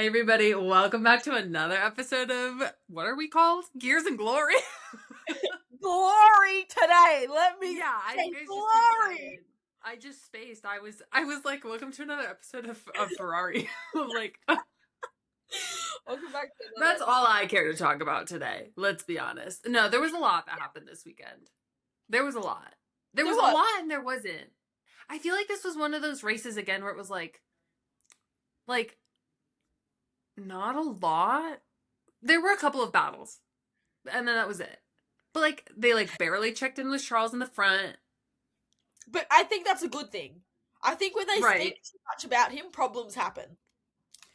Hey everybody, welcome back to another episode of, what are we called? Gears and Glory? Glory today. Let me Yeah, I say think I was just too glory. excited. I just spaced. I was like, welcome to another episode of Ferrari. Like, Welcome back to another. that's all I care to talk about today. Let's be honest. No, there was a lot that happened this weekend. There was a lot. There was a was. lot and there wasn't. I feel like this was one of those races again where it was like, not a lot. There were a couple of battles. And then that was it. But like they like barely checked in with Charles in the front. But I think that's a good thing. I think when they Right. speak too much about him, problems happen.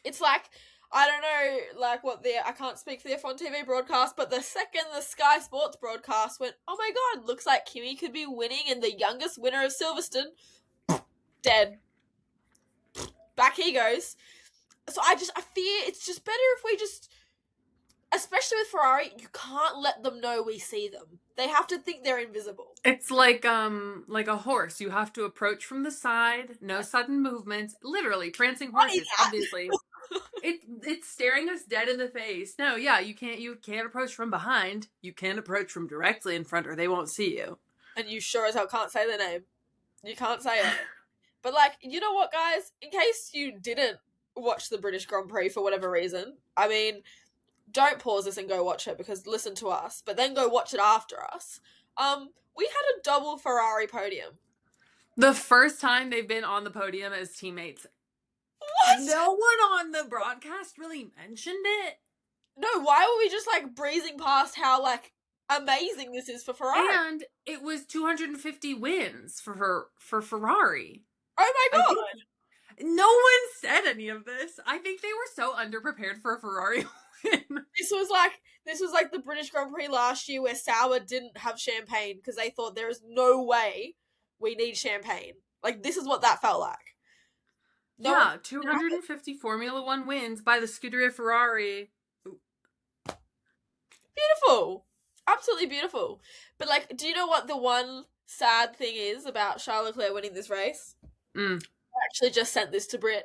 It's like, I don't know, like what I can't speak for the F1 TV broadcast, but the second the Sky Sports broadcast went, oh my god, looks like Kimi could be winning and the youngest winner of Silverstone, dead. Back he goes. So I fear it's just better if we just, especially with Ferrari, you can't let them know we see them. They have to think they're invisible. It's like a horse. You have to approach from the side, no sudden movements. Literally, prancing horses, obviously. It's staring us dead in the face. No, yeah, you can't approach from behind. You can't approach from directly in front or they won't see you. And you sure as hell can't say their name. You can't say it. But like, you know what, guys? In case you didn't watch the British Grand Prix for whatever reason, I mean, don't pause this and go watch it because listen to us, but then go watch it after us. We had a double Ferrari podium. The first time they've been on the podium as teammates. What? No one on the broadcast really mentioned it. No, why were we just like breezing past how like amazing this is for Ferrari? And it was 250 wins for Ferrari. Oh my god. No one said any of this. I think they were so underprepared for a Ferrari win. This was like the British Grand Prix last year where Sauber didn't have champagne because they thought there is no way we need champagne. Like, this is what that felt like. No, yeah, 250 Formula One wins by the Scuderia Ferrari. Ooh. Beautiful. Absolutely beautiful. But, like, do you know what the one sad thing is about Charles Leclerc winning this race? I actually just sent this to Britt.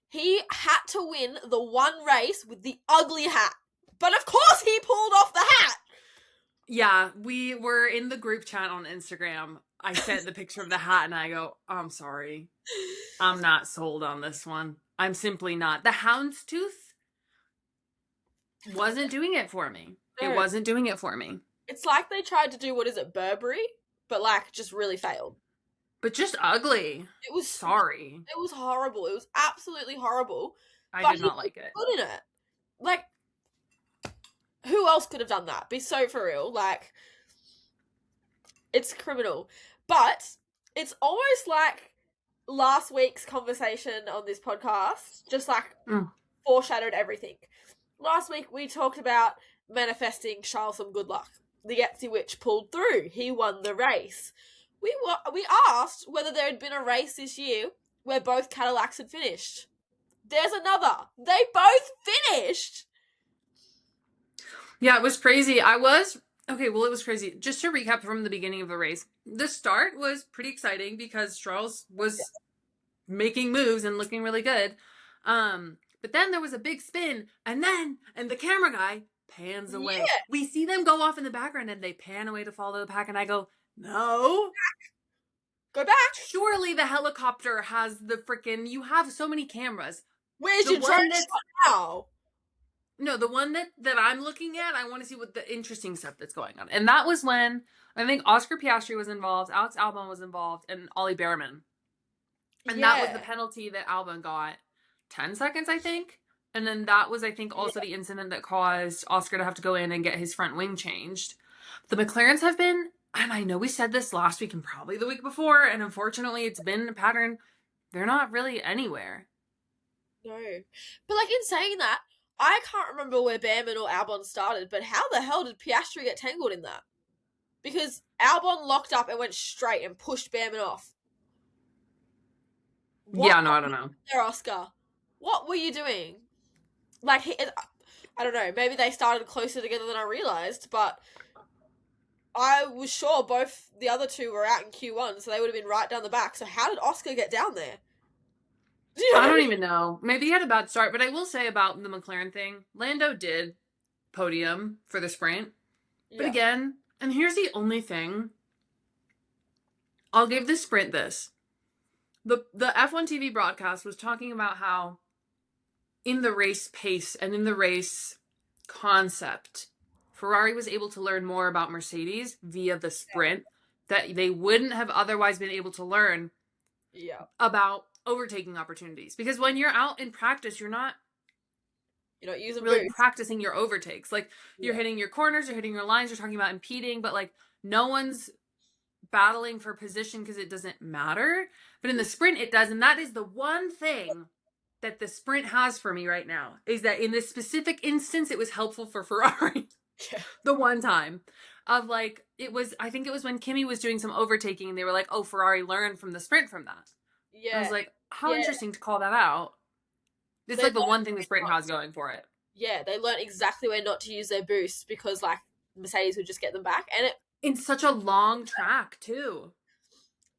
He had to win the one race with the ugly hat. But of course he pulled off the hat! Yeah, we were in the group chat on Instagram. I sent the picture of the hat and I go, I'm sorry. I'm not sold on this one. I'm simply not. The houndstooth wasn't doing it for me. No. It wasn't doing it for me. It's like they tried to do, what is it, Burberry? But, like, just really failed. But just ugly. It was... Sorry. It was horrible. It was absolutely horrible. I did not like it. Good in it. Like, who else could have done that? Be so for real. Like, it's criminal. But it's almost like last week's conversation on this podcast just like foreshadowed everything. Last week we talked about manifesting Charles some good luck. The Etsy Witch pulled through. He won the race. We asked whether there had been a race this year where both Cadillacs had finished. There's another. They both finished. Yeah, it was crazy. It was crazy. Just to recap from the beginning of the race, the start was pretty exciting because Charles was making moves and looking really good. But then there was a big spin, and the camera guy pans away. Yeah. We see them go off in the background, and they pan away to follow the pack, and I go, no. Go back. Surely the helicopter has the freaking... You have so many cameras. Where's your drone shot now? No, the one that I'm looking at, I want to see what the interesting stuff that's going on. And that was when, I think Oscar Piastri was involved, Alex Albon was involved, and Ollie Behrman. And that was the penalty that Albon got. 10 seconds, I think. And then that was, I think, also the incident that caused Oscar to have to go in and get his front wing changed. The McLarens have been, and I know we said this last week and probably the week before, and unfortunately it's been a pattern, they're not really anywhere. No. But like in saying that, I can't remember where Behrman or Albon started, but how the hell did Piastri get tangled in that? Because Albon locked up and went straight and pushed Behrman off. Yeah, no, I don't know. There, Oscar. What were you doing? Like, I don't know, maybe they started closer together than I realised, but I was sure both the other two were out in Q1, so they would have been right down the back. So how did Oscar get down there? I don't even know. Maybe he had a bad start, but I will say about the McLaren thing, Lando did podium for the sprint. But Yeah. again, and here's the only thing, I'll give the sprint this. The F1 TV broadcast was talking about how in the race pace and in the race concept, Ferrari was able to learn more about Mercedes via the sprint that they wouldn't have otherwise been able to learn Yeah. about overtaking opportunities. Because when you're out in practice, you're not using really boost. practicing your overtakes. Like, you're Yeah. hitting your corners, you're hitting your lines, you're talking about impeding, but like no one's battling for position because it doesn't matter. But in the sprint, it does. And that is the one thing that the sprint has for me right now, is that in this specific instance, it was helpful for Ferrari. Yeah. The one time of like, I think it was when Kimi was doing some overtaking and they were like, oh, Ferrari learned from the sprint from that. Yeah. I was like, how Yeah. interesting to call that out. It's like the one thing the sprint has going for it. Yeah, they learned exactly where not to use their boost because like Mercedes would just get them back, and it in such a long track too.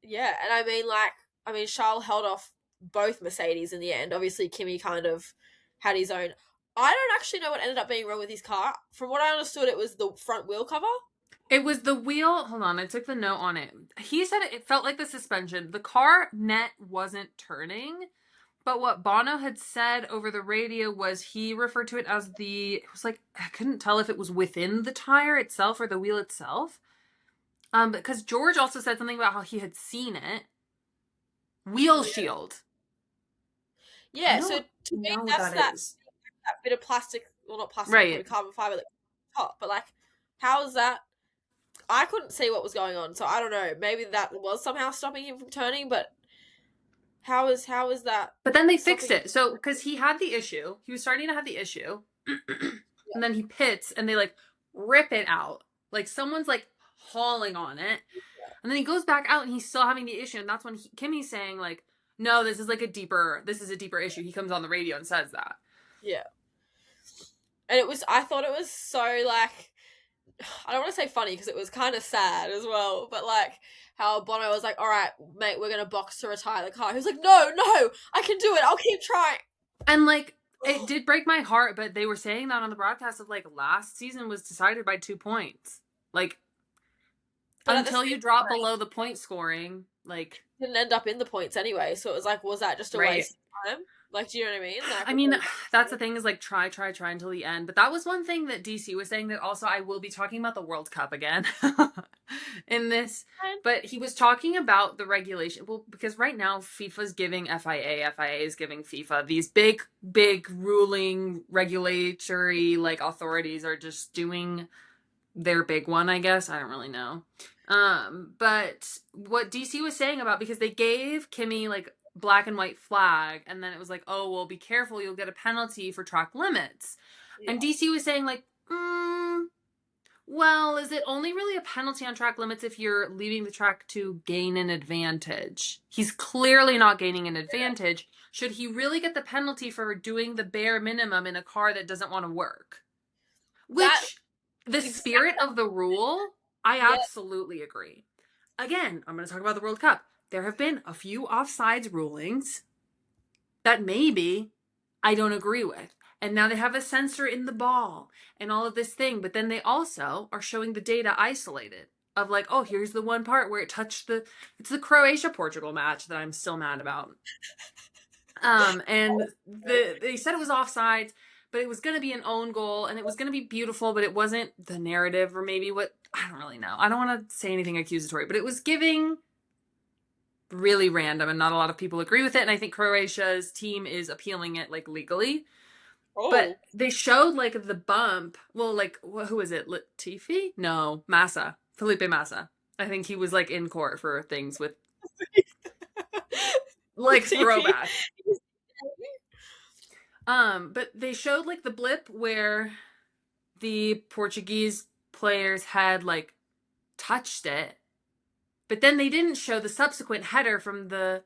Yeah, and I mean Charles held off both Mercedes in the end. Obviously Kimi kind of had his own. I don't actually know what ended up being wrong with his car. From what I understood, it was the front wheel cover. It was the wheel. Hold on, I took the note on it. He said it felt like the suspension. The car net wasn't turning. But what Bono had said over the radio was he referred to it as it was like, I couldn't tell if it was within the tire itself or the wheel itself. Because George also said something about how he had seen it. Wheel shield. Yeah, so to me, that's that bit of plastic, well, not plastic, right? Carbon fiber that top. But like, how is that? I couldn't see what was going on, so I don't know. Maybe that was somehow stopping him from turning, but how is that? But then they fixed it. So because he had the issue, he was starting to have the issue, and then he pits, and they like rip it out, like someone's like hauling on it, and then he goes back out, and he's still having the issue, and that's when Kimmy's saying like, no, this is a deeper issue. He comes on the radio and says that. Yeah. And I thought it was so like, I don't want to say funny because it was kind of sad as well, but like how Bono was like, all right, mate, we're going to box to retire the car. He was like, no, I can do it. I'll keep trying. And like, it did break my heart, but they were saying that on the broadcast of like last season was decided by 2 points. Like, but until you drop below the point scoring, like. Didn't end up in the points anyway. So it was like, was that just a waste of time? Like, do you know what I mean? Like, I mean, that's the thing is like try until the end. But that was one thing that DC was saying, that also I will be talking about the World Cup again in this. But he was talking about the regulation. Well, because right now FIFA's giving FIA is giving FIFA. These big ruling regulatory like authorities are just doing their big one, I guess. I don't really know. But what DC was saying about, because they gave Kimi like black and white flag, and then it was like, oh, well, be careful, you'll get a penalty for track limits. Yeah. And DC was saying like, well, is it only really a penalty on track limits if you're leaving the track to gain an advantage? He's clearly not gaining an advantage. Should he really get the penalty for doing the bare minimum in a car that doesn't want to work? Which, the spirit of the rule, I absolutely agree. Again, I'm going to talk about the World Cup. There have been a few offsides rulings that maybe I don't agree with. And now they have a sensor in the ball and all of this thing. But then they also are showing the data isolated of like, oh, here's the one part where it touched it's the Croatia-Portugal match that I'm still mad about. And they said it was offsides, but it was going to be an own goal and it was going to be beautiful, but it wasn't the narrative, or maybe I don't really know. I don't want to say anything accusatory, but it was giving really random, and not a lot of people agree with it. And I think Croatia's team is appealing it like legally. Oh. But they showed like the bump. Well, like, who is it? Latifi? No, Massa. Felipe Massa. I think he was like in court for things with like throwback. But they showed like the blip where the Portuguese players had like touched it, but then they didn't show the subsequent header from the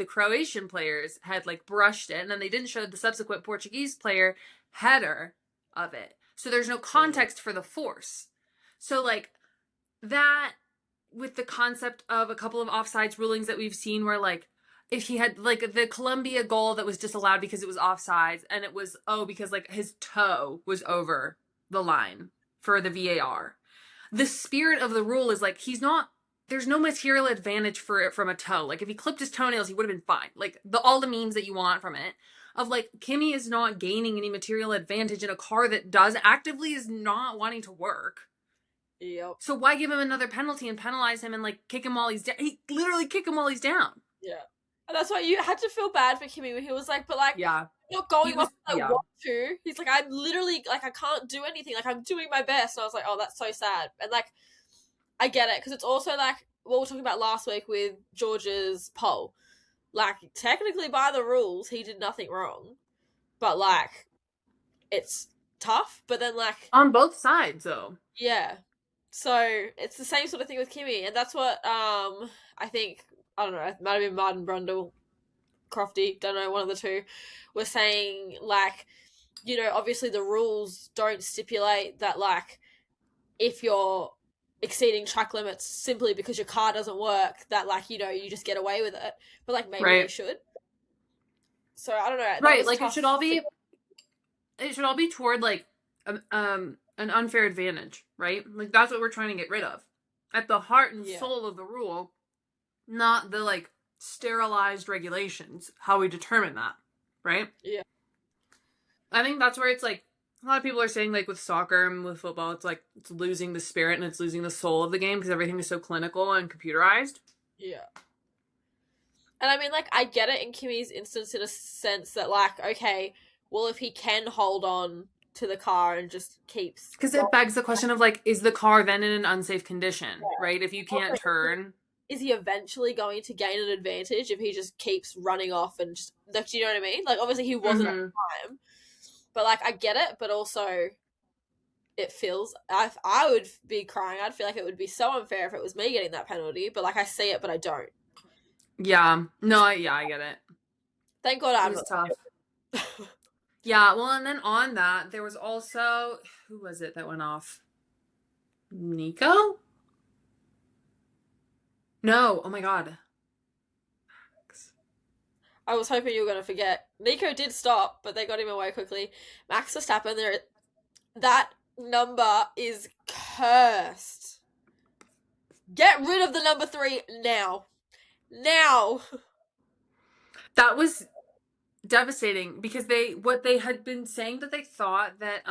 Croatian players had like brushed it, and then they didn't show the subsequent Portuguese player header of it. So there's no context for the force. So like that, with the concept of a couple of offsides rulings that we've seen where like if he had like the Colombia goal that was disallowed because it was offsides, and it was because like his toe was over the line for the VAR. The spirit of the rule is like there's no material advantage for it from a toe. Like if he clipped his toenails, he would have been fine. Like all the memes that you want from it of like Kimi is not gaining any material advantage in a car that actively is not wanting to work. Yep. So why give him another penalty and penalize him and like kick him while he's down? He literally kick him while he's down. Yeah. And that's why you had to feel bad for Kimi when he was like, but like, yeah, not going off I want to. He's like, I'm literally like, I can't do anything. Like I'm doing my best. And I was like, oh, that's so sad. And like, I get it because it's also like what we were talking about last week with George's pole. Like technically by the rules, he did nothing wrong, but like, it's tough. But then like on both sides though. Yeah. So it's the same sort of thing with Kimi, and that's what I think. I don't know. It might have been Martin Brundle, Crofty. Don't know, one of the two. Were saying like, you know, obviously the rules don't stipulate that like if you're exceeding track limits simply because your car doesn't work, that like you know you just get away with it. But like maybe they should. So I don't know. Right, like it should all be. It should all be toward like an unfair advantage, right? Like that's what we're trying to get rid of. At the heart and soul of the rule, not the like sterilized regulations, how we determine that, right? Yeah. I think that's where it's like a lot of people are saying like with soccer and with football, it's like it's losing the spirit and it's losing the soul of the game because everything is so clinical and computerized. Yeah. And I mean, like, I get it in Kimi's instance in a sense that, like, okay, well, if he can hold on to the car and just keeps... Because it begs the question of, like, is the car then in an unsafe condition, right? If you can't turn... Is he eventually going to gain an advantage if he just keeps running off and just... Like, do you know what I mean? Like, obviously he wasn't at the time. But, like, I get it, but also it feels... I would be crying. I'd feel like it would be so unfair if it was me getting that penalty. But, like, I see it, but I don't. Yeah. No, I get it. Thank God I'm tough. Yeah, well, and then on that, there was also... Who was it that went off? Nico? No. Oh, my God. I was hoping you were going to forget. Nico did stop, but they got him away quickly. Max Verstappen, that number is cursed. Get rid of the number 3 now. Now. That was devastating because what they had been saying that they thought that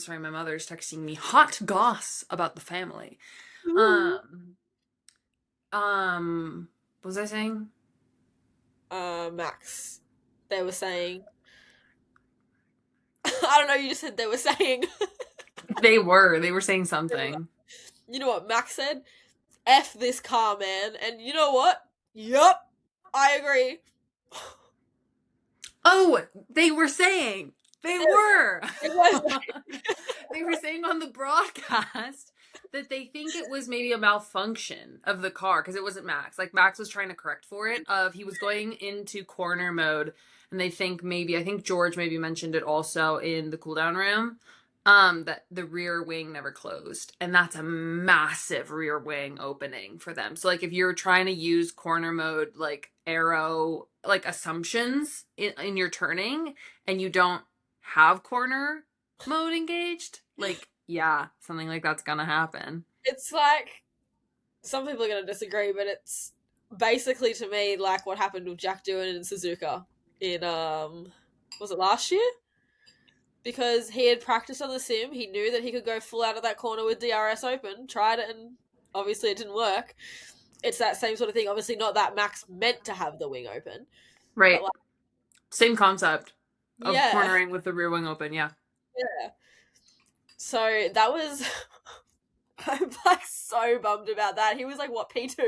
sorry, my mother's texting me hot goss about the family. What was I saying? Max. They were saying I don't know, you just said they were saying. They were saying something. You know what Max said? F this car, man. And you know what? Yup. I agree. Oh, they were saying. They were. They were saying on the broadcast that they think it was maybe a malfunction of the car because it wasn't Max. Like Max was trying to correct for it. He was going into corner mode, and they think I think George maybe mentioned it also in the cooldown room. That the rear wing never closed, and that's a massive rear wing opening for them. So like if you're trying to use corner mode like aero like assumptions in your turning and you don't have corner mode engaged, like yeah, something like that's gonna happen. It's like some people are gonna disagree, but it's basically to me like what happened with Jack Doohan and Suzuka in was it last year? Because he had practiced on the sim, he knew that he could go full out of that corner with DRS open, tried it, and obviously it didn't work. It's that same sort of thing. Obviously not that Max meant to have the wing open. Right. Like, same concept of cornering with the rear wing open, yeah. Yeah. So that was... I'm like so bummed about that. He was like, what, P2?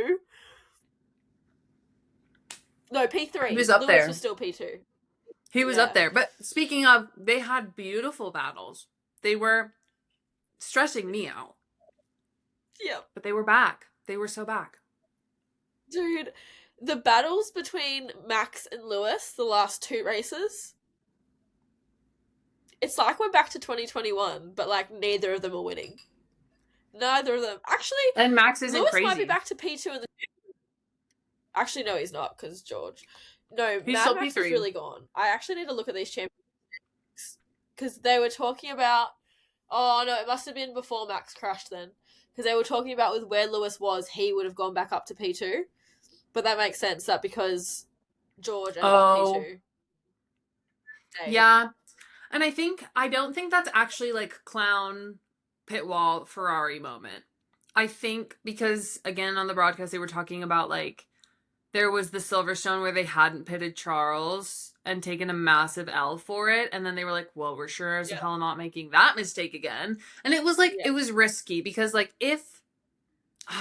No, P3. He was up Lewis there. was still P2. He was up there. But speaking of, they had beautiful battles. They were stressing me out. Yeah. But they were back. They were so back. Dude, the battles between Max and Lewis, the last 2 races, it's like we're back to 2021, but like neither of them are winning. Neither of them. Actually, and Max isn't Lewis crazy. might be back to P2 in the... Actually, no, he's not, because George. No, He's Mad still Max is P3. really gone. I actually need to look at these champions because they were talking about. Oh no, it must have been before Max crashed then, because they were talking about with where Lewis was, he would have gone back up to P2. But that makes sense that because George ended up P2. Yeah. And I don't think that's actually like clown pit wall Ferrari moment. I think because again on the broadcast they were talking about like there was the Silverstone where they hadn't pitted Charles and taken a massive L for it, and then they were like, well, we're sure as hell not making that mistake again. And it was like it was risky because like if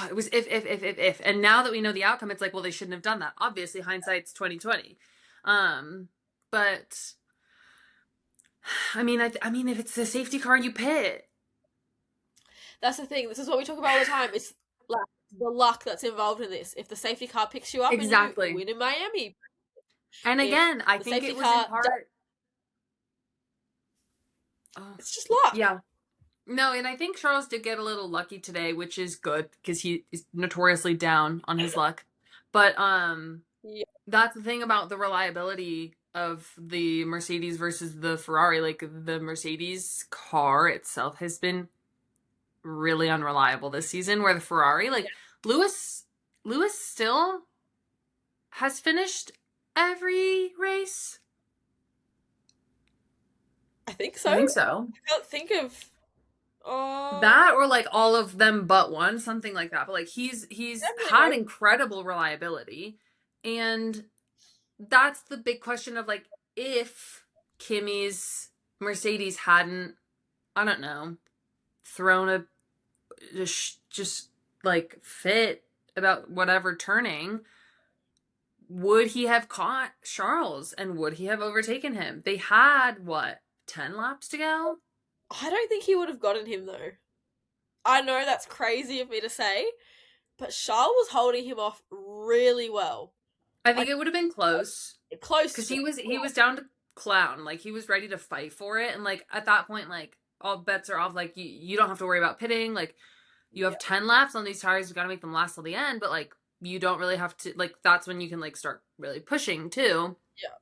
it was if and now that we know the outcome, it's like, well, they shouldn't have done that. Obviously hindsight's 2020. But I mean, I mean, if it's the safety car, you pit. That's the thing. This is what we talk about all the time. It's like the luck that's involved in this. If the safety car picks you up Exactly. and you win in Miami. And again, I think it was in part. It's just luck. Yeah. No, and I think Charles did get a little lucky today, which is good because he is notoriously down on his luck. But that's the thing about the reliability of the Mercedes versus the Ferrari. Like the Mercedes car itself has been really unreliable this season, where the Ferrari, like Lewis still has finished every race. I think so. I think so. I can't think of that or like all of them but one, something like that. But like he's had incredible reliability, and that's the big question of like if Kimi's Mercedes hadn't, I don't know, thrown a just like fit about whatever turning, would he have caught Charles and would he have overtaken him? They had what, 10 laps to go? I don't think he would have gotten him though. I know that's crazy of me to say, but Charles was holding him off really well. I think it would have been close. Close. Because he was down to clown. Like he was ready to fight for it. And like at that point, like all bets are off. Like you don't have to worry about pitting. Like you have 10 laps on these tires. You got to make them last till the end. But like you don't really have to, like that's when you can like start really pushing too. Yeah.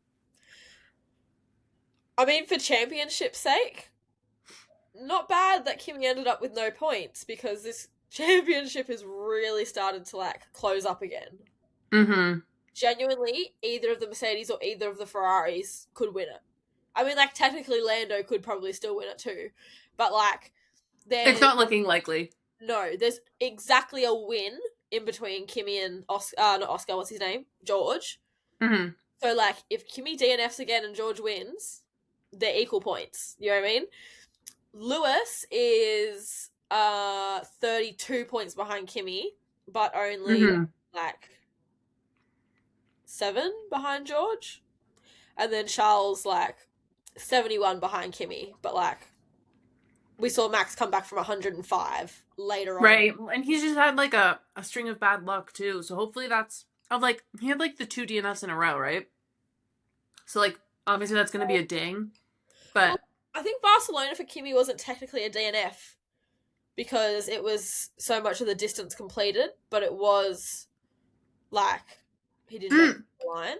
I mean, for championship's sake, not bad that Kimi ended up with no points because this championship has really started to like close up again. Mm-hmm. Genuinely, either of the Mercedes or either of the Ferraris could win it. I mean, like technically Lando could probably still win it too, but like it's not looking likely. No, there's exactly a win in between Kimi and not Oscar, what's his name? George. Mm-hmm. So like if Kimi DNFs again and George wins, they're equal points. You know what I mean? Lewis is 32 points behind Kimi, but only like 7 behind George. And then Charles like 71 behind Kimi, but like we saw Max come back from 105 later on. Right. And he's just had like a string of bad luck too. So hopefully that's like he had like the 2 DNFs in a row, right? So like obviously that's gonna be a ding. But well, I think Barcelona for Kimi wasn't technically a DNF because it was so much of the distance completed, but it was like he didn't make the line.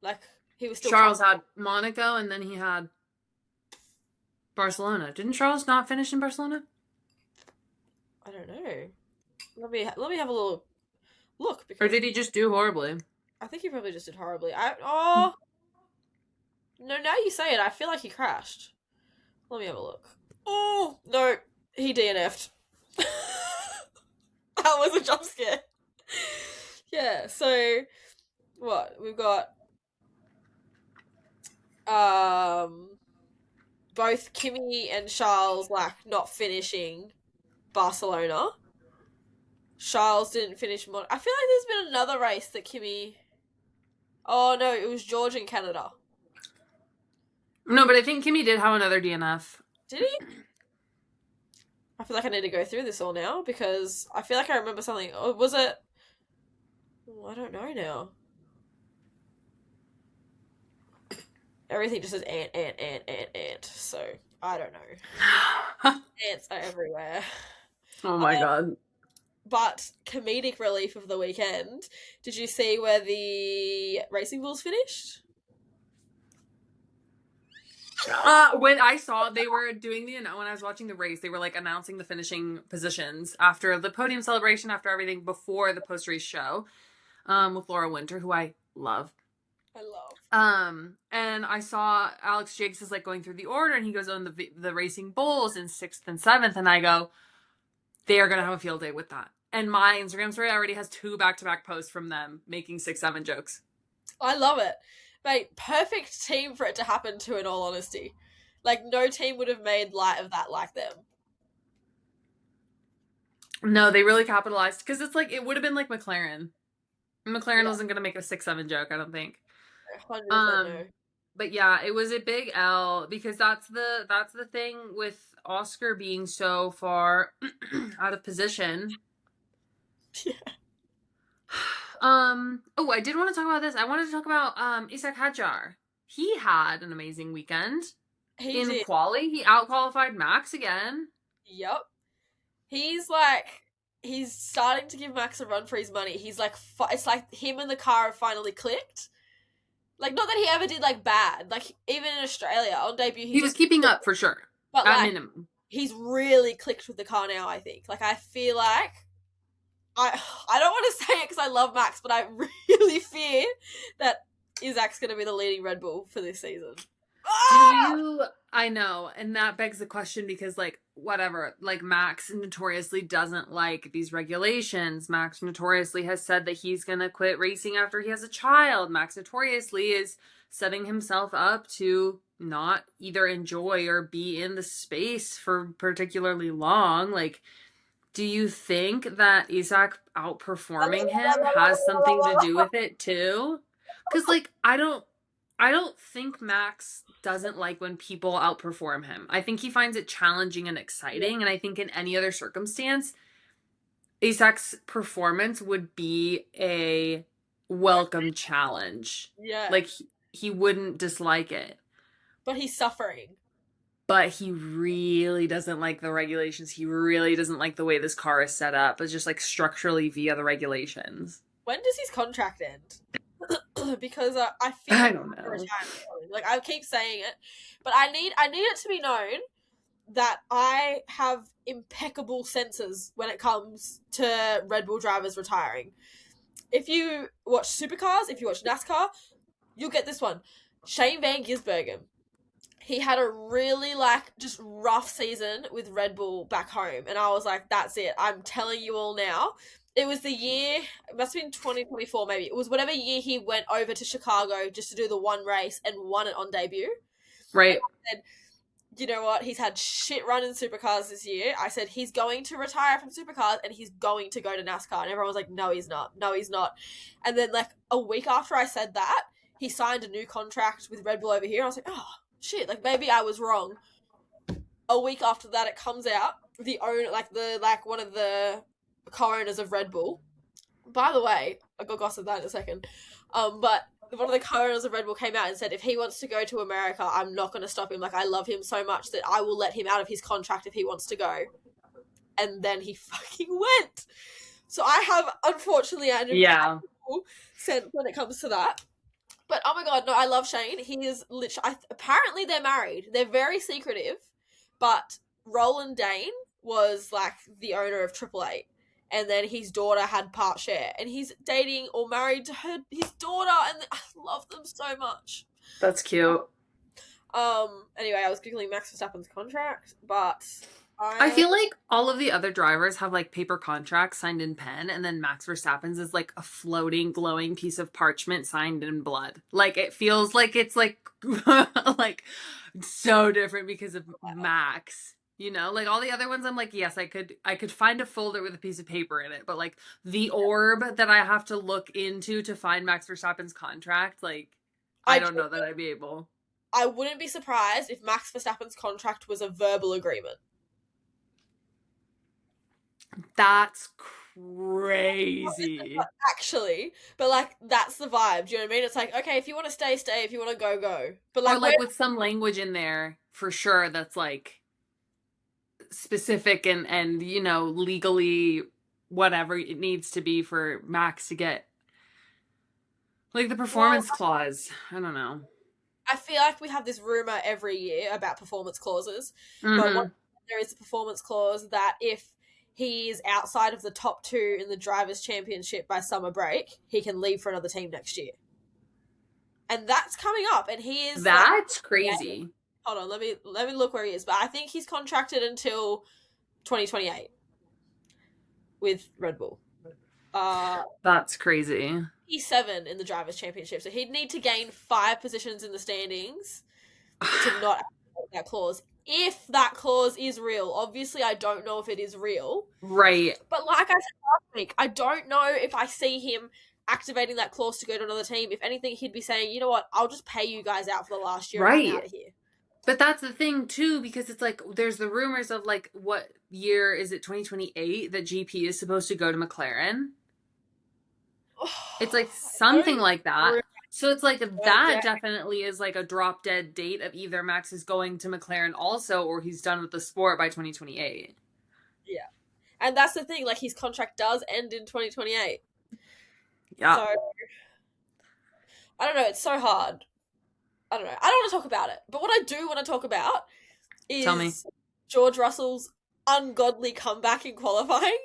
Like he was still Charles had Monaco and then he had Barcelona. Didn't Charles not finish in Barcelona? I don't know. Let me have a little look. Or did he just do horribly? I think he probably just did horribly. No, now you say it, I feel like he crashed. Let me have a look. Oh, no, he DNF'd. That was a jump scare. Yeah, so what? We've got both Kimi and Charles like not finishing Barcelona. Charles didn't finish I feel like there's been another race that Kimi... Oh no, it was George in Canada. No, but I think Kimi did have another DNF. Did he? I feel like I need to go through this all now because I feel like I remember something. Oh, was it? Oh, I don't know now. Everything just says ant. So I don't know. Ants are everywhere. Oh my god. but comedic relief of the weekend. Did you see where the Racing Bulls finished? When I saw they were doing when I was watching the race, they were like announcing the finishing positions after the podium celebration, after everything, before the post race show, with Laura Winter, who I love. I love. And I saw Alex Jakes is like going through the order, and he goes on the Racing Bulls in 6th and 7th, and I go, they are gonna have a field day with that. And my Instagram story already has 2 back-to-back posts from them making 6-7 jokes. I love it. Mate, perfect team for it to happen to, in all honesty. Like, no team would have made light of that like them. No, they really capitalized, because it's like, it would have been like McLaren. McLaren wasn't going to make a 6-7 joke, I don't think. 100% no. But yeah, it was a big L, because that's the thing with Oscar being so far out of position. Yeah. Oh, I did want to talk about this. I wanted to talk about Isak Hadjar. He had an amazing weekend. He did. Quali. He out-qualified Max again. Yep. He's starting to give Max a run for his money. He's like, it's like him and the car have finally clicked. Like, not that he ever did like bad. Like, even in Australia on debut, he was keeping up for sure. But at like, minimum, he's really clicked with the car now. I think. Like, I feel like I don't want to say it because I love Max, but I really fear that Isak's going to be the leading Red Bull for this season. I know, and that begs the question, because like, whatever, like, Max notoriously doesn't like these regulations. Max notoriously has said that he's gonna quit racing after he has a child. Max notoriously is setting himself up to not either enjoy or be in the space for particularly long. Like, do you think that Isak outperforming him has something to do with it too? Because like, I don't think Max doesn't like when people outperform him. I think he finds it challenging and exciting. And I think in any other circumstance, Isak's performance would be a welcome challenge. Yeah. Like, he wouldn't dislike it. But he's suffering. But he really doesn't like the regulations. He really doesn't like the way this car is set up. It's just like structurally via the regulations. When does his contract end? Because I feel I don't know. Like, I keep saying it, but I need it to be known that I have impeccable senses when it comes to Red Bull drivers retiring. If you watch Supercars, if you watch NASCAR, you'll get this one. Shane Van Gisbergen. He had a really like just rough season with Red Bull back home, and I was like, that's it. I'm telling you all now. It was the year, it must have been 2024 maybe. It was whatever year he went over to Chicago just to do the one race and won it on debut. Right. I said, you know what? He's had shit run in Supercars this year. I said, he's going to retire from Supercars and he's going to go to NASCAR. And everyone was like, no, he's not. No, he's not. And then like a week after I said that, he signed a new contract with Red Bull over here. And I was like, oh, shit. Like, maybe I was wrong. A week after that, it comes out. The owner, one of the co-owners of Red Bull. By the way, I got gossip that in a second. But one of the co-owners of Red Bull came out and said, if he wants to go to America, I'm not going to stop him. Like, I love him so much that I will let him out of his contract if he wants to go. And then he fucking went. So I have, unfortunately, an impeccable sense when it comes to that. But oh my god, no, I love Shane. He is literally, apparently they're married. They're very secretive. But Roland Dane was like the owner of Triple Eight. And then his daughter had part share. And he's dating or married to his daughter. And I love them so much. That's cute. Anyway, I was Googling Max Verstappen's contract. But I feel like all of the other drivers have like paper contracts signed in pen. And then Max Verstappen's is like a floating, glowing piece of parchment signed in blood. Like, it feels like it's like, like so different because of Max. You know, like all the other ones, I'm like, yes, I could find a folder with a piece of paper in it, but like the orb that I have to look into to find Max Verstappen's contract, like, I don't know that I'd be able. I wouldn't be surprised if Max Verstappen's contract was a verbal agreement. That's crazy. Actually, but like, that's the vibe. Do you know what I mean? It's like, okay, if you want to stay, stay. If you want to go, go. But like, or like with some language in there for sure that's like specific and you know, legally whatever it needs to be for Max to get like the Well, performance clause. I don't know. I feel like we have this rumor every year about performance clauses, but Mm-hmm. there is a performance clause that if he is outside of the top 2 in the drivers' championship by summer break, he can leave for another team next year, and that's coming up. And he is like, That's yeah, crazy. hold on, let me look where he is. But I think he's contracted until 2028 with Red Bull. That's crazy. P7 in the drivers' championship, so he'd need to gain 5 positions in the standings to not activate that clause. If that clause is real, obviously I don't know if it is real. Right. But like I said last week, I don't know if I see him activating that clause to go to another team. If anything, he'd be saying, you know what, I'll just pay you guys out for the last year and I'm out Right. of here. But that's the thing too, because it's like there's the rumors of like what year is it 2028 that GP is supposed to go to McLaren? It's like something like that. So it's like that definitely is like a drop dead date of either Max is going to McLaren also or he's done with the sport by 2028. Yeah. And that's the thing, like his contract does end in 2028. Yeah. So I don't know, it's so hard. I don't know. I don't want to talk about it. But what I do want to talk about Tell me. is George Russell's ungodly comeback in qualifying.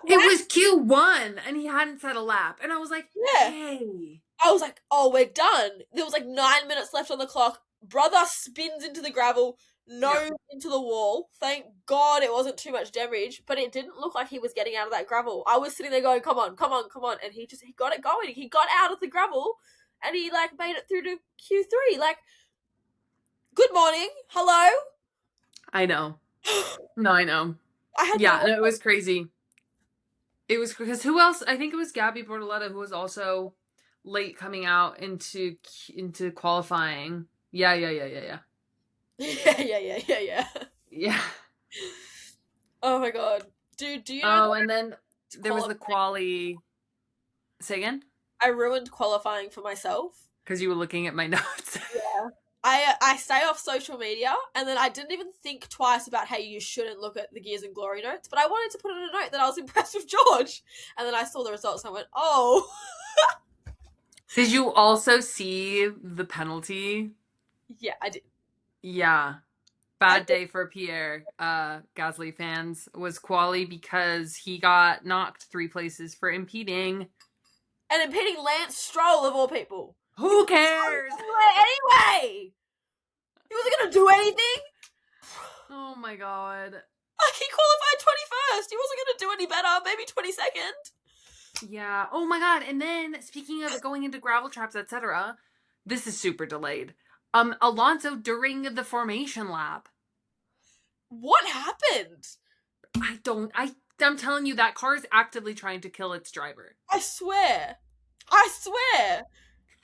It was Q1 and he hadn't set a lap. And I was like, Yeah. hey. I was like, oh, we're done. There was like 9 minutes left on the clock. Brother spins into the gravel, nose into the wall. Thank God it wasn't too much damage, but it didn't look like he was getting out of that gravel. I was sitting there going, come on, come on, come on. And he got it going. He got out of the gravel and he like made it through to Q3. Like, good morning. Hello. I know. No, I know. No, it was crazy. It was because who else? I think it was Gabby Bortoletta who was also late coming out into qualifying. Yeah. Yeah. Yeah. Oh my God. Dude, do you know? Oh, and then there was the quali. Say again? I ruined qualifying for myself. Because you were looking at my notes. Yeah. I stay off social media, and then I didn't even think twice about how you shouldn't look at the Gears and Glory notes, but I wanted to put in a note that I was impressed with George. And then I saw the results and I went, oh. Did you also see the penalty? Yeah, I did. Yeah. Bad day for Pierre, Gasly fans, was quali because he got knocked 3 places for impeding. And impeding Lance Stroll, of all people. Who cares? Anyway! He wasn't going to do anything? Oh my God. Like, he qualified 21st. He wasn't going to do any better. Maybe 22nd. Yeah. Oh my God. And then, speaking of going into gravel traps, etc., this is super delayed. Alonso during the formation lap. What happened? I'm telling you, that car is actively trying to kill its driver. I swear.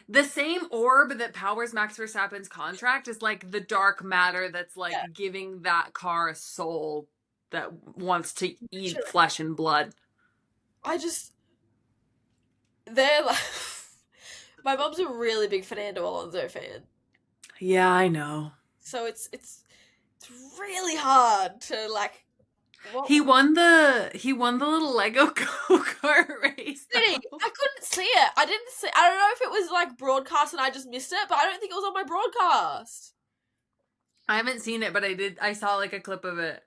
The same orb that powers Max Verstappen's contract is like the dark matter that's like giving that car a soul that wants to eat flesh and blood. They're like, my mom's a really big Fernando Alonso fan. Yeah, I know. So it's really hard to like. He won the little Lego go-kart race. Did he? I couldn't see it. I don't know if it was like broadcast and I just missed it, but I don't think it was on my broadcast. I haven't seen it, but I saw like a clip of it.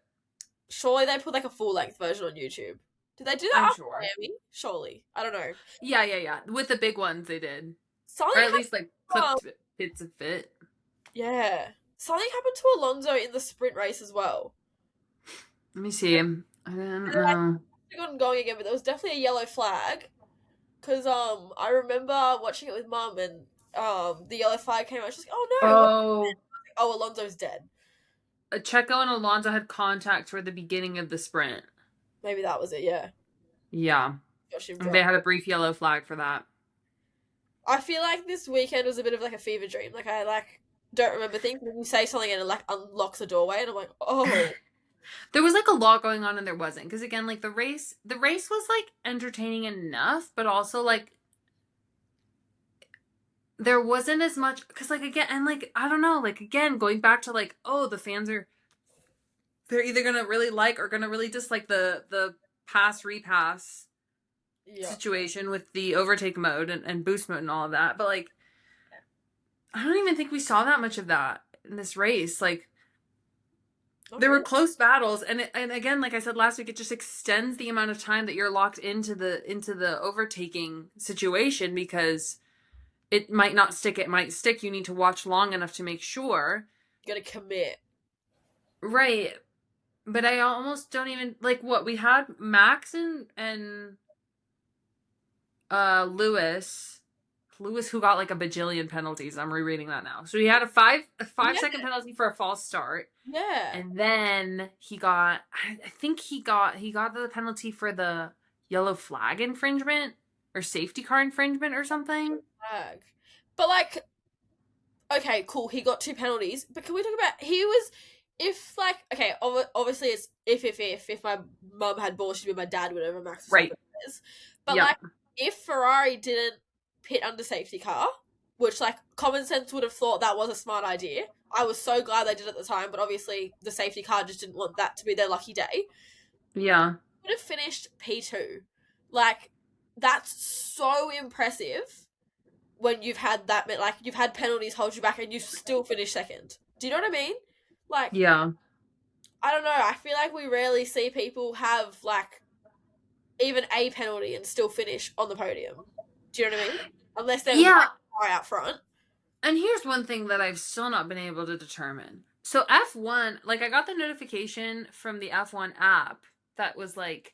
Surely they put like a full-length version on YouTube. Did they do that after Miami? Surely. I don't know. Yeah. With the big ones they did. Something or at least like clipped bits of it. Yeah. Something happened to Alonso in the sprint race as well. Let me see. I don't know. I got going again, but there was definitely a yellow flag. Because I remember watching it with Mum and the yellow flag came out. She's like, oh no. Oh, Alonso's dead. Checo and Alonso had contact toward the beginning of the sprint. Maybe that was it, yeah. Yeah. They had a brief yellow flag for that. I feel like this weekend was a bit of like a fever dream. Like I don't remember things. When you say something and it like unlocks a doorway and I'm like, oh. There was like a lot going on and there wasn't. Because again, like the race was like entertaining enough, but also like there wasn't as much. Because like again, and like, I don't know, like again, going back to like, oh, the fans are they're either gonna really like or gonna really dislike the pass repass Yeah. situation with the overtake mode and boost mode and all of that. But like, I don't even think we saw that much of that in this race. Like, there were close battles, and again, like I said last week, it just extends the amount of time that you're locked into the overtaking situation, because it might not stick, it might stick. You need to watch long enough to make sure. You gotta commit. Right. But I almost don't even like what we had Max and Lewis. Lewis, who got like a bajillion penalties. I'm rereading that now. So he had a 5-second penalty for a false start. Yeah. And then he got, I think he got the penalty for the yellow flag infringement or safety car infringement or something. Flag. But like, okay, cool. He got 2 penalties. But can we talk about if like, okay, obviously it's if my mum had balls, she'd be my dad, whatever Max. Right. But like, if Ferrari didn't pit under safety car, which like common sense would have thought that was a smart idea. I was so glad they did it at the time, but obviously the safety car just didn't want that to be their lucky day. Yeah. Would have finished P2. Like, that's so impressive when you've had that, like, you've had penalties hold you back and you still finish second. Do you know what I mean? Like, yeah. I don't know. I feel like we rarely see people have like even a penalty and still finish on the podium. Do you know what I mean? Unless they're far out front. And here's one thing that I've still not been able to determine. So F1, like I got the notification from the F1 app that was like,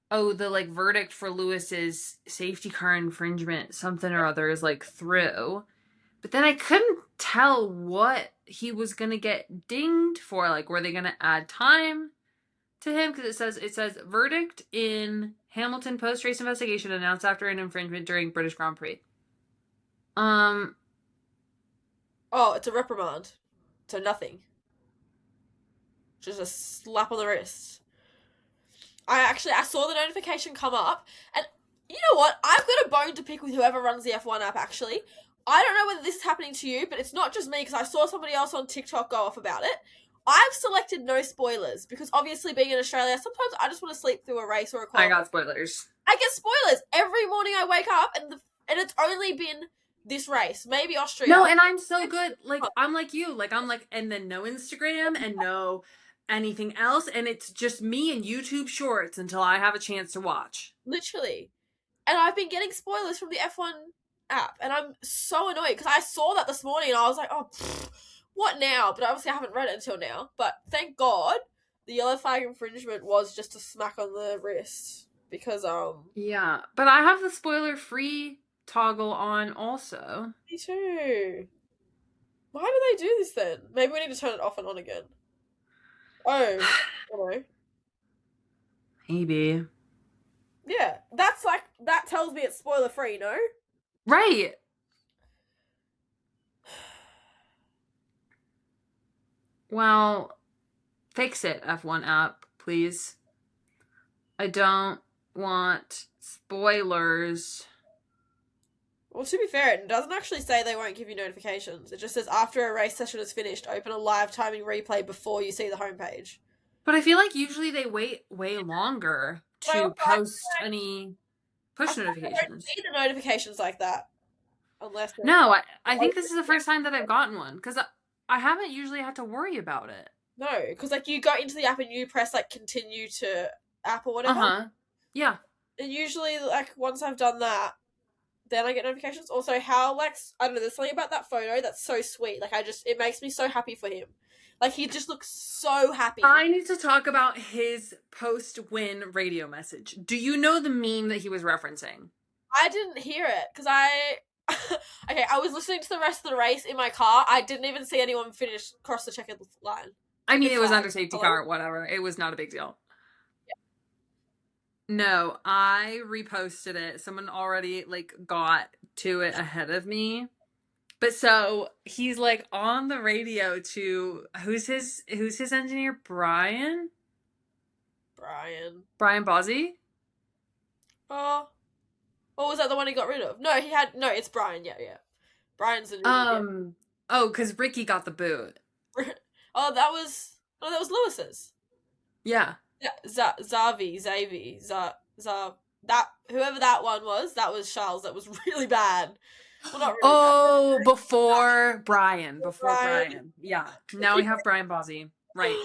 oh, the like verdict for Lewis's safety car infringement, something or other is like through. But then I couldn't tell what he was going to get dinged for. Like, were they going to add time to him? Because it says verdict in Hamilton post-race investigation announced after an infringement during British Grand Prix. Oh, it's a reprimand. So nothing. Just a slap on the wrist. I saw the notification come up, and you know what? I've got a bone to pick with whoever runs the F1 app, actually. I don't know whether this is happening to you, but it's not just me, because I saw somebody else on TikTok go off about it. I've selected no spoilers, because obviously being in Australia, sometimes I just want to sleep through a race or a qualify. I got spoilers. I get spoilers. Every morning I wake up, and it's only been this race, maybe Austria. No, and I'm so good. Like, I'm like you. Like, I'm like, and then no Instagram and no anything else, and it's just me and YouTube Shorts until I have a chance to watch. Literally. And I've been getting spoilers from the F1 app, and I'm so annoyed, because I saw that this morning, and I was like, oh, what now? But obviously I haven't read it until now. But thank God the yellow flag infringement was just a smack on the wrist, because, Yeah, but I have the spoiler-free toggle on also. Me too. Why do they do this then? Maybe we need to turn it off and on again. Oh, hello. Maybe. Yeah, that's like, that tells me it's spoiler free, no? Right. Well, fix it, F1 app, please. I don't want spoilers. Well, to be fair, it doesn't actually say they won't give you notifications. It just says after a race session is finished, open a live timing replay before you see the homepage. But I feel like usually they wait way longer to post any push notifications. I don't see the notifications like that. Unless no, I think this is the first time that I've gotten one, because I haven't usually had to worry about it. No, because like you go into the app and you press like continue to app or whatever. Yeah. And usually like once I've done that, then I get notifications. Also, how like, I don't know, there's something about that photo that's so sweet. Like it makes me so happy for him. Like he just looks so happy. I need to talk about his post-win radio message. Do you know the meme that he was referencing? I didn't hear it because okay, I was listening to the rest of the race in my car. I didn't even see anyone cross the checkered line. I mean, it was under safety car, whatever. It was not a big deal. Yeah. No, I reposted it. Someone already like got to it ahead of me. But so he's like on the radio to who's his engineer? Brian Bozzi? Oh, was that the one he got rid of? No, it's Brian. Yeah. Brian's the Oh, because Ricky got the boot. Oh, that was Lewis's. Yeah. That whoever that one was, that was Charles. That was really bad. Well, not really bad. Oh, before Brian. Before Brian. Brian. Yeah. Now we have Brian Bozzi. Right.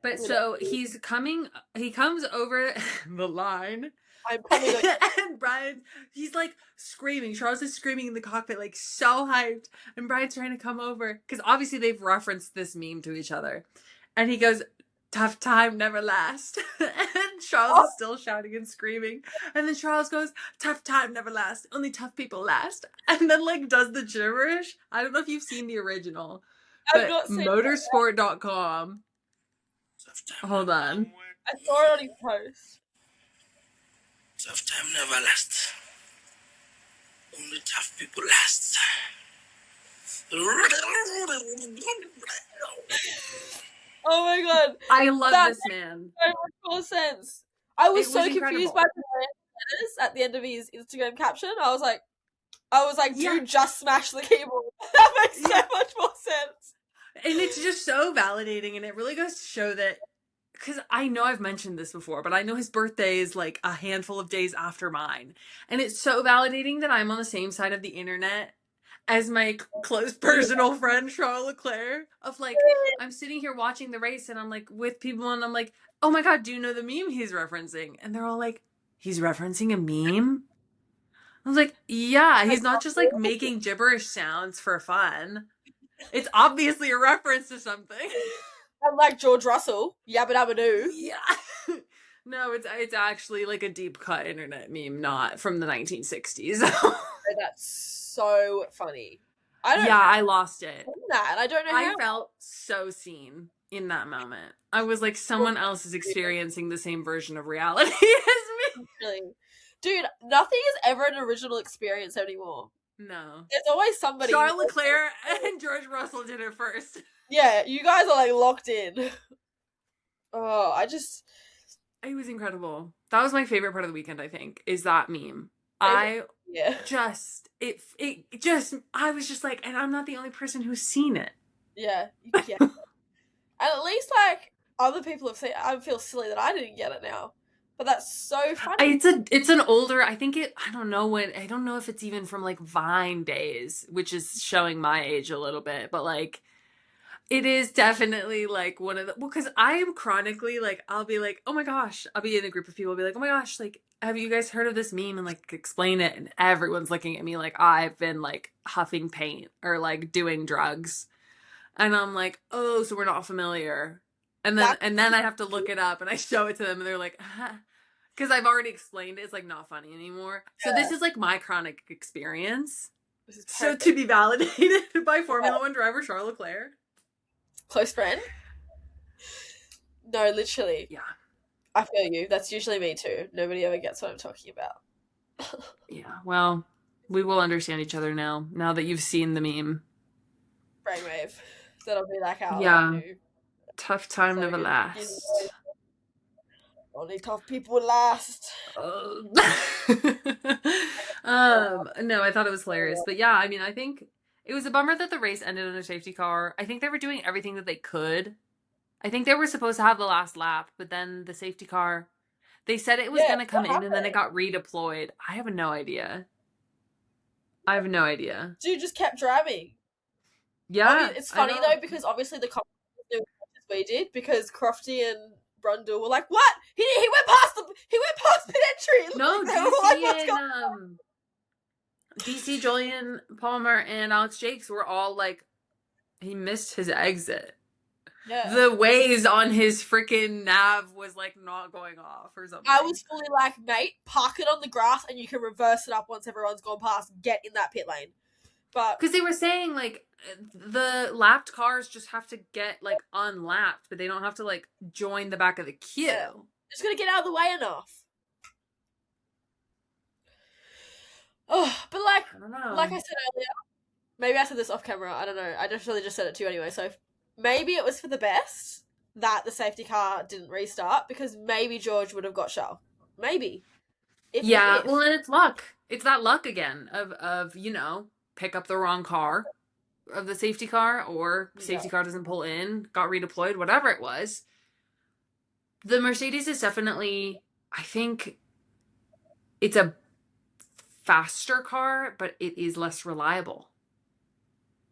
But We love so you. he comes over the line. I'm coming on. And Brian, he's like screaming. Charles is screaming in the cockpit, like so hyped. And Brian's trying to come over because obviously they've referenced this meme to each other. And he goes, "Tough time never lasts." And Charles is still shouting and screaming. And then Charles goes, "Tough time never lasts. Only tough people last." And then like does the gibberish. I don't know if you've seen the original, I've but not seen motorsport.com. Hold on. I saw it on his post. Tough time never lasts. Only tough people last. Oh my god. I love That this man. so much more sense. I was It so was confused incredible. by the letters at the end of his Instagram caption. I was like, Yeah. dude, just smash the keyboard. That makes so Yeah. much more sense. And it's just so validating, and it really goes to show that, because I know I've mentioned this before, but I know his birthday is like a handful of days after mine. And it's so validating that I'm on the same side of the internet as my close personal friend, Charles Leclerc, of like, I'm sitting here watching the race and I'm like with people and I'm like, oh my God, do you know the meme he's referencing? And they're all like, he's referencing a meme? I was like, yeah, he's not just like making gibberish sounds for fun. It's obviously a reference to something. I'm like George Russell, yabba dabba doo. Yeah. No, it's actually like a deep cut internet meme, not from the 1960s. That's so funny. I lost it. That I don't know how. I felt so seen in that moment. I was like, someone else is experiencing the same version of reality as me. Really. Dude, nothing is ever an original experience anymore. No. There's always somebody. Charles Leclerc and George Russell did it first. Yeah, you guys are like locked in. Oh, It was incredible. That was my favorite part of the weekend, I think, is that meme. Yeah. I was just like, and I'm not the only person who's seen it. Yeah. And at least like other people have seen it. I feel silly that I didn't get it now. But that's so funny. It's an older, I don't know if it's even from like Vine days, which is showing my age a little bit, but like it is definitely like one of the, well, because I am chronically like, I'll be like, oh my gosh, I'll be in a group of people, I'll be like, oh my gosh, like, have you guys heard of this meme, and like explain it, and everyone's looking at me like I've been like huffing paint or like doing drugs, and I'm like, oh, so we're not familiar, and then I have to look it up and I show it to them and they're like, because I've already explained it, it's like not funny anymore. So this is like my chronic experience. So to be validated by Formula One driver Charles Leclerc. Close friend? No, literally. Yeah. I feel you. That's usually me too. Nobody ever gets what I'm talking about. Yeah, well, we will understand each other now that you've seen the meme. Brainwave. That'll be like our new. Tough time never lasts. Only tough people last. No, I thought it was hilarious. But yeah, I mean, I think it was a bummer that the race ended in a safety car. I think they were doing everything that they could. I think they were supposed to have the last lap, but then the safety car, they said it was going to come in and then it got redeployed. I have no idea. Dude just kept driving. Yeah. It's funny though, because obviously the competition did as we did, because Crofty and Brundle were like, "What? He went past pit entry." No, like, DC, Julian Palmer, and Alex Jakes were all like, he missed his exit. Yeah. The waves on his freaking nav was like not going off or something. I was fully like, mate, park it on the grass and you can reverse it up once everyone's gone past. Get in that pit lane. But because they were saying like the lapped cars just have to get like unlapped, but they don't have to like join the back of the queue. Yeah. Just gotta get out of the way enough. Oh, but like, I don't know. Like I said earlier, maybe I said this off camera. I don't know. I just said it to you anyway. So maybe it was for the best that the safety car didn't restart, because maybe George would have got Charles. Maybe. If. Well, and it's luck. It's that luck again of pick up the wrong car of the safety car, or safety car doesn't pull in, got redeployed, whatever it was. The Mercedes is definitely, I think it's a faster car, but it is less reliable.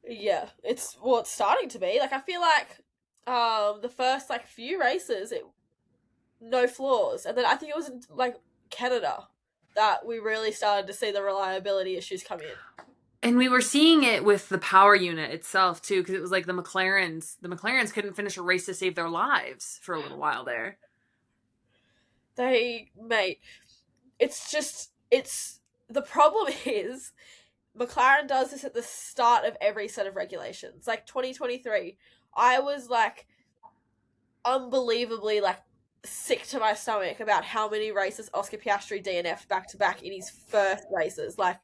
Yeah, it's starting to be. Like I feel like the first like few races it no flaws. And then I think it was in like Canada that we really started to see the reliability issues come in. And we were seeing it with the power unit itself too, because it was like the McLarens. The McLarens couldn't finish a race to save their lives for a little while there. Mate, it's the problem is McLaren does this at the start of every set of regulations. Like 2023, I was like unbelievably like sick to my stomach about how many races Oscar Piastri DNF'd back to back in his first races. Like,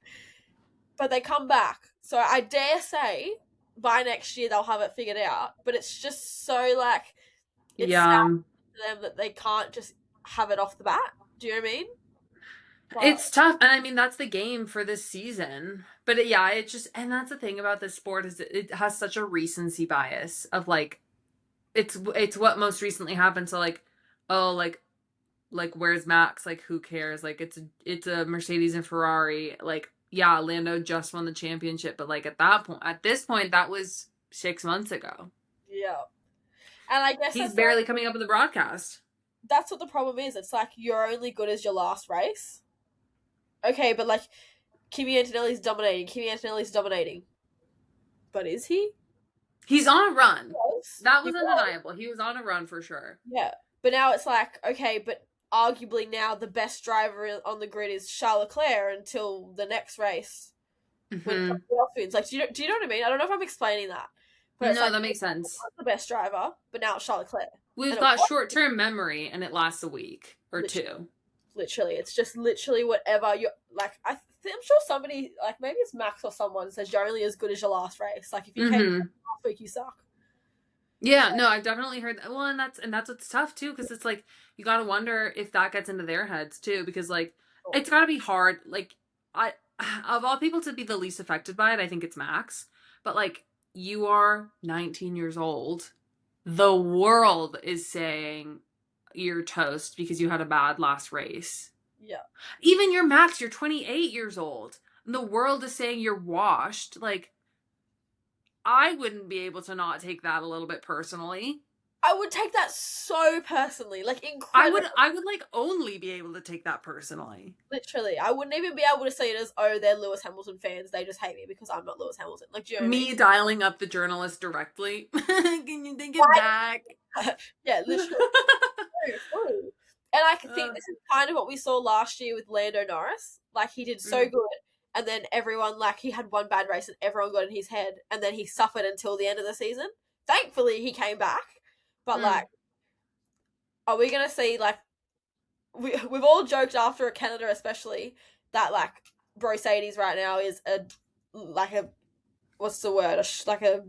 but they come back. So I dare say by next year they'll have it figured out. But it's just so like it's sad Yeah. to them that they can't just have it off the bat. Do you know what I mean? But It's tough. And I mean, that's the game for this season. But yeah, it just, and that's the thing about this sport is it has such a recency bias of like, it's what most recently happened. So like, oh, like where's Max? Like who cares? Like it's a Mercedes and Ferrari. Like yeah, Lando just won the championship, but like at this point, that was 6 months ago. yeah. And I guess He's barely coming up in the broadcast. that's what the problem is. It's like you're only good as your last race. Okay, but like Kimi Antonelli's dominating. But is he? He's on a run. That He was undeniable. He was on a run for sure. Yeah. But now it's like, okay, but arguably now the best driver on the grid is Charles Leclerc until the next race when somebody else wins. Like, do you know what I mean? I don't know if I'm explaining that. But it's No, like, that makes sense. the best driver, but now it's Charles Leclerc. We've got short-term memory, and it lasts a week or two. Literally, it's just literally whatever you're like. I'm sure somebody like maybe it's Max or someone says you're only as good as your last race. Like if you came last week, you suck. Yeah, no, I've definitely heard that. Well, and that's what's tough too, because it's like you gotta wonder if that gets into their heads too, because like it's gotta be hard. Like I, of all people to be the least affected by it, I think it's Max. But like you are 19 years old, the world is saying you're toast because you had a bad last race. Yeah. Even your Max, you're 28 years old, and the world is saying you're washed. Like I wouldn't be able to not take that a little bit personally. I would take that so personally, like incredible. I would like only be able to take that personally. Literally, I wouldn't even be able to see it as, oh, they're Lewis Hamilton fans. They just hate me because I'm not Lewis Hamilton. Like, do you know what I mean? Dialing up the journalist directly. Can you take it back? Yeah, literally. And I think this is kind of what we saw last year with Lando Norris. Like, he did so good, and then everyone, like, he had one bad race and everyone got in his head, and then he suffered until the end of the season. Thankfully, he came back. But, like, are we going to see, like, we've all joked after Canada especially that, like, Mercedes right now is what's the word? Like a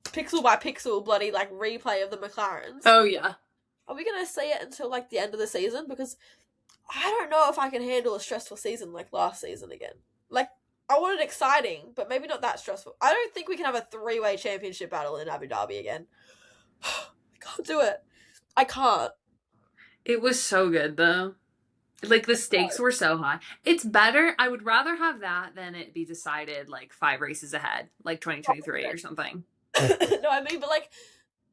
pixel by pixel bloody, like, replay of the McLarens. Oh, yeah. Are we going to see it until, like, the end of the season? Because I don't know if I can handle a stressful season like last season again. Like, I want it exciting, but maybe not that stressful. I don't think we can have a 3-way championship battle in Abu Dhabi again. I can't do it. I can't. It was so good, though. Like, the stakes were so high. It's better. I would rather have that than it be decided, like, 5 races ahead. Like, 2023 or something. No, I mean, but, like,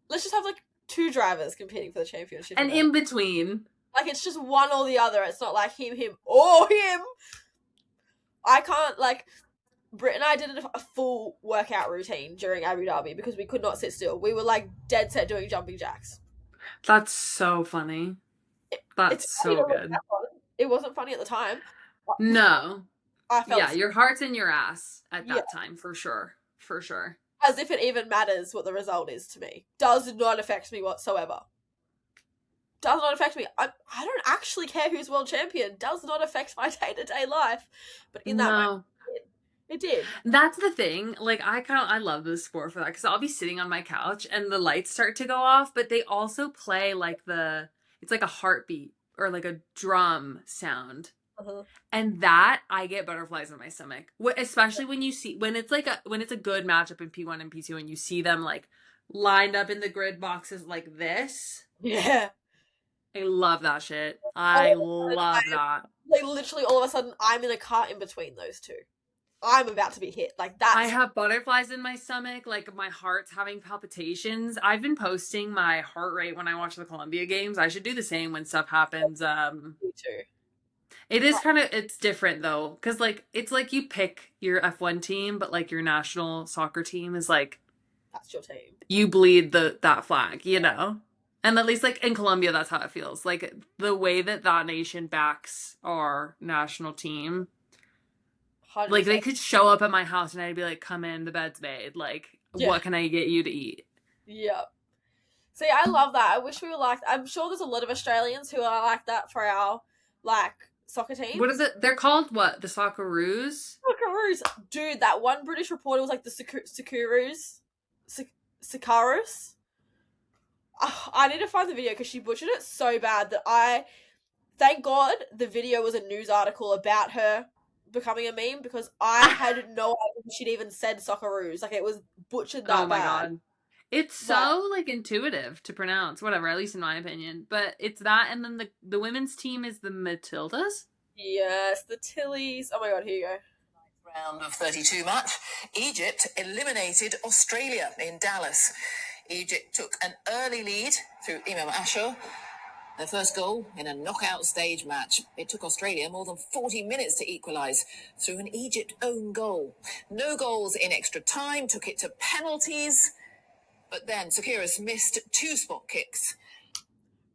let's just have, like, 2 drivers competing for the championship. And in between. Like, it's just one or the other. It's not like him, or him. I can't, like... Britt and I did a full workout routine during Abu Dhabi because we could not sit still. We were, like, dead set doing jumping jacks. That's so funny. That's so good. It wasn't funny at the time. No. I felt yeah, your heart's in your ass at that time, for sure. For sure. As if it even matters what the result is to me. Does not affect me whatsoever. Does not affect me. I don't actually care who's world champion. Does not affect my day-to-day life. But in that moment, it did. That's the thing. Like, I love this sport for that, because I'll be sitting on my couch and the lights start to go off, but they also play like it's like a heartbeat or like a drum sound. And that, I get butterflies in my stomach. Especially when it's a good matchup in P1 and P2 and you see them like lined up in the grid boxes like this. Yeah. I love that shit. I love that. Like, literally, all of a sudden, I'm in a car in between those two. I'm about to be hit. Like, I that's... have butterflies in my stomach, like my heart's having palpitations. I've been posting my heart rate when I watch the Columbia games. I should do the same when stuff happens. Me too. It is kind of, it's different though, because like it's like you pick your F1 team, but like your national soccer team is like That's your team. you bleed that flag, you know. And at least like in Colombia, that's how it feels. Like the way that nation backs our national team, like 100%. they could show up at my house and I'd be like, "Come in, the bed's made. Like, Yeah. what can I get you to eat?" Yeah. See, I love that. I wish we were like... I'm sure there's a lot of Australians who are like that for our, like, soccer teams. What is it? They're called what? The Socceroos? Socceroos. Dude, that one British reporter was like the Sakaroos. Sakarus. Oh, I need to find the video because she butchered it so bad that I... Thank God the video was a news article about her becoming a meme, because I had no idea she'd even said Socceroos. Like, it was butchered that bad. Oh my god. It's so like intuitive to pronounce, whatever, at least in my opinion. But it's that, and then the women's team is the Matildas. Yes, the Tillies. Oh my god, here you go. Round of 32 match, Egypt eliminated Australia in Dallas. Egypt took an early lead through Imam Ashur, their first goal in a knockout stage match. It took Australia more than 40 minutes to equalise through an Egypt own goal. No goals in extra time, took it to penalties, but then Sakiris missed 2 spot kicks.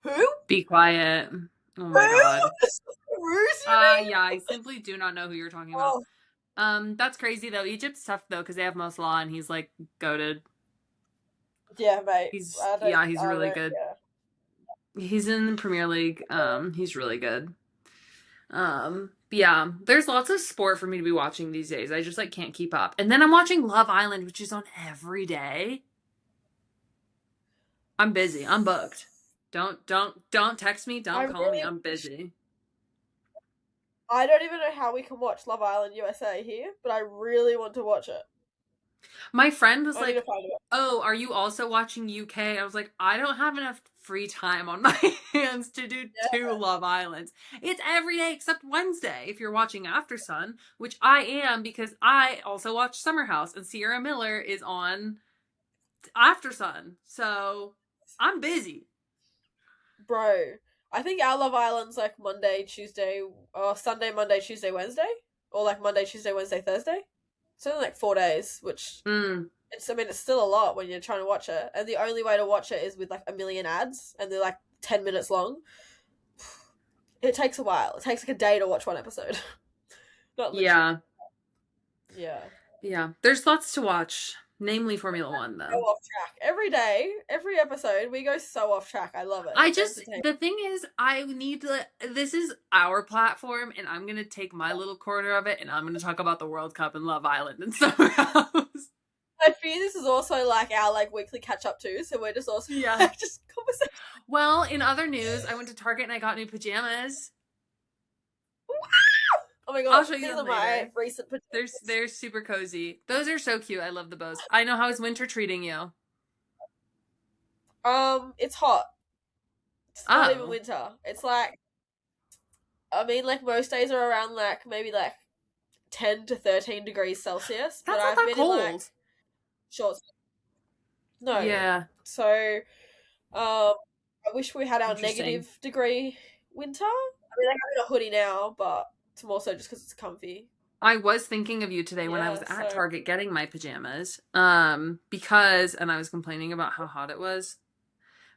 Who? Be quiet. Oh my god. Socceroos, yeah, I simply do not know who you're talking about. That's crazy though. Egypt's tough though because they have Mo Salah and he's like goated. Yeah, mate. He's really good. Yeah. He's in the Premier League. He's really good. Yeah, there's lots of sport for me to be watching these days. I just like can't keep up. And then I'm watching Love Island, which is on every day. I'm busy. I'm booked. Don't text me. Don't call me. I'm busy. I don't even know how we can watch Love Island USA here, but I really want to watch it. My friend was like, "Oh, are you also watching UK?" I was like, "I don't have enough free time on my hands to do 2 Love Islands. It's every day except Wednesday if you're watching After Sun, which I am because I also watch Summer House and Sierra Miller is on After Sun. So, I'm busy. Bro, I think our Love Island's like Monday, Tuesday, or Sunday, Monday, Tuesday, Wednesday, or like Monday, Tuesday, Wednesday, Thursday. It's only like 4 days, which it's still a lot when you're trying to watch it, and the only way to watch it is with like a million ads, and they're like 10 minutes long. It takes a while. It takes like a day to watch one episode. Not literally. Yeah. There's lots to watch. Namely Formula 1, though. Go off track. Every day, every episode, we go so off track. I love it. The thing is, I need to, this is our platform, and I'm going to take my little corner of it, and I'm going to talk about the World Cup and Love Island and Summer House. I fear this is also like our like weekly catch up too, so we're just also like just conversation. Well, in other news, I went to Target and I got new pajamas. Oh my god! I'll show you them later. My recent pajamas. They're super cozy. Those are so cute. I love the bows. I know. How is winter treating you? It's hot. It's not even winter. It's like, I mean, like most days are around like maybe like 10 to 13 degrees Celsius. That's but not I've that been cold. in like shorts. No. Yeah. So, I wish we had our negative degree winter. I mean, like, I'm in a hoodie now, but it's more so just because it's comfy. I was thinking of you today when I was at Target getting my pajamas, because, and I was complaining about how hot it was,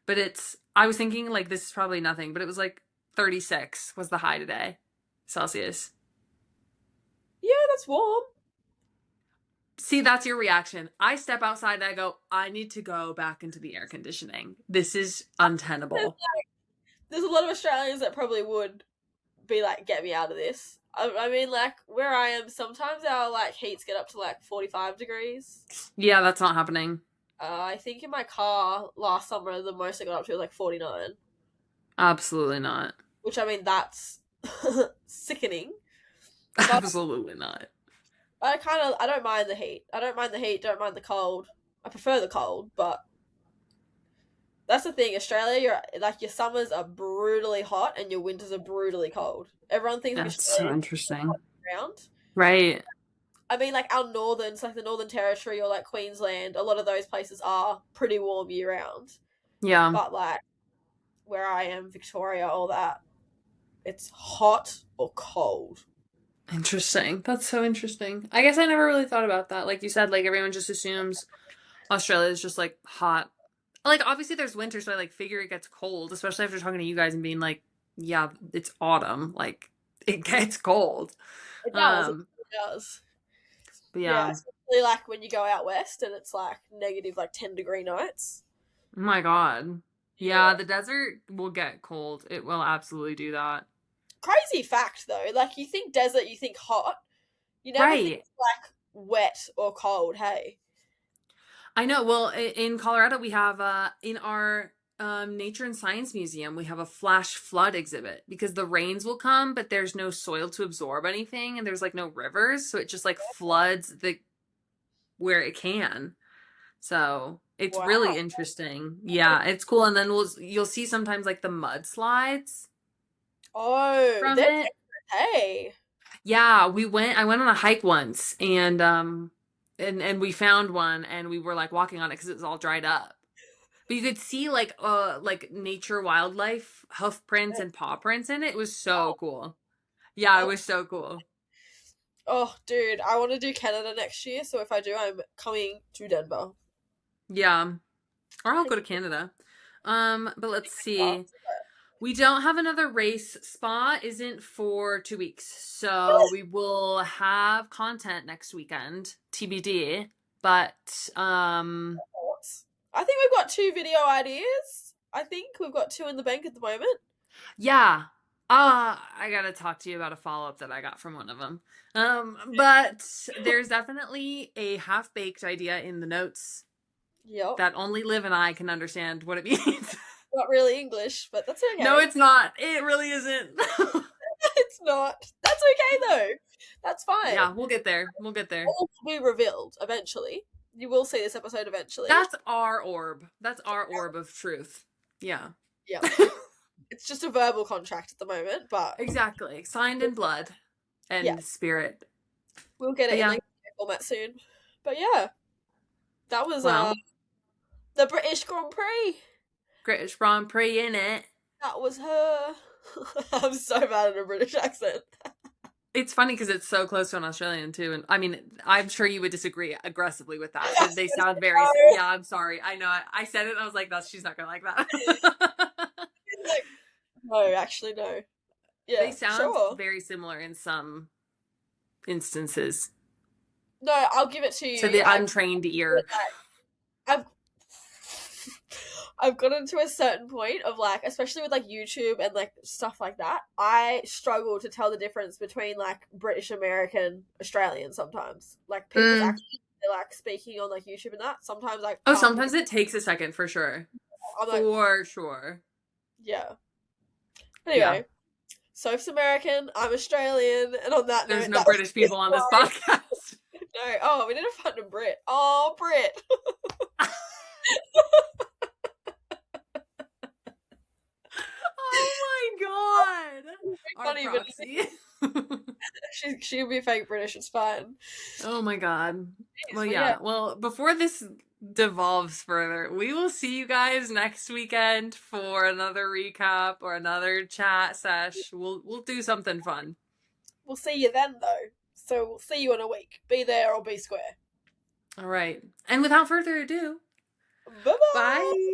but I was thinking like this is probably nothing, but it was like 36 was the high today, Celsius. Yeah, that's warm. See, that's your reaction. I step outside and I go, I need to go back into the air conditioning. This is untenable. There's a lot of Australians that probably would be like, get me out of this. I mean, like, where I am, sometimes our, like, heats get up to, like, 45 degrees. Yeah, that's not happening. I think in my car last summer, the most I got up to was, like, 49. Absolutely not. Which, I mean, that's sickening. Absolutely not. I don't mind the heat. I don't mind the heat, don't mind the cold. I prefer the cold, but That's the thing. Australia, your summers are brutally hot and your winters are brutally cold. Everyone thinks like That's so Australia interesting. around. Right. I mean, like our northerns, like the Northern Territory or like Queensland, a lot of those places are pretty warm year round. Yeah. But like where I am, Victoria, all that, it's hot or cold. Interesting. That's so interesting. I guess I never really thought about that. Like you said, like everyone just assumes Australia is just like hot. Like obviously there's winter, so I like figure it gets cold, especially after talking to you guys and being like, yeah, it's autumn. Like it gets cold. It does. It Um, does. but Yeah, yeah. especially like when you go out west and it's like negative like 10-degree nights. Oh my God. Yeah. Yeah, the desert will get cold. It will absolutely do that. Crazy fact though, like you think desert, you think hot. You never think Right. like wet or cold, hey? I know. Well, in Colorado, we have in our Nature and Science Museum, we have a flash flood exhibit because the rains will come, but there's no soil to absorb anything, and there's like no rivers, so it just like floods the where it can. So it's Wow. really interesting. Yeah, it's cool. And then you'll see sometimes like the mudslides Oh, from they're it. different, hey. Yeah, I went on a hike once and we found one and we were like walking on it because it was all dried up. But you could see like nature wildlife hoof prints and paw prints in it. It was so cool. Yeah, it was so cool. Oh, dude, I want to do Canada next year, so if I do, I'm coming to Denver. Yeah. Or I'll go to Canada. But let's see. We don't have another race. Spa isn't for 2 weeks. So we will have content next weekend, TBD. But I think we've got 2 video ideas. I think we've got 2 in the bank at the moment. yeah. I gotta talk to you about a follow-up that I got from one of them. But there's definitely a half-baked idea in the notes Yep. that only Liv and I can understand what it means. Not really English, but that's okay. No, it's not. It really isn't. It's not. That's okay though. That's fine. Yeah, we'll get there. We'll get there. All will be revealed eventually. You will see this episode eventually. That's our orb. That's our orb of truth. Yeah. Yeah. It's just a verbal contract at the moment, but exactly. Signed in blood and spirit. We'll get it in like format soon. But yeah. That was the British Grand Prix. British Grand Prix in it. That was her. I'm so bad at a British accent. It's funny because it's so close to an Australian too, and I mean, I'm sure you would disagree aggressively with that. But they sound very. Yeah, I'm sorry. I know. I said it. And I was like, "That's she's not gonna like that." No, actually, no. Yeah, they sound very similar in some instances. No, I'll give it to you. To the untrained ear. I've gotten to a certain point of like, especially with like YouTube and like stuff like that, I struggle to tell the difference between like British, American, Australian sometimes. Like people's accents, they're like speaking on like YouTube and that. Sometimes like sometimes it takes a second for sure. For sure. Yeah. Anyway, Soph's American, I'm Australian, and on that there's note, no British people on this podcast. No. Oh, we need to find a Brit. Oh, Brit. Oh my god! Our proxy. She'll be fake British. It's fine. Oh my god. Well, yeah. Well, before this devolves further, we will see you guys next weekend for another recap or another chat sesh. We'll do something fun. We'll see you then, though. So we'll see you in a week. Be there or be square. All right. And without further ado, bye-bye. Bye.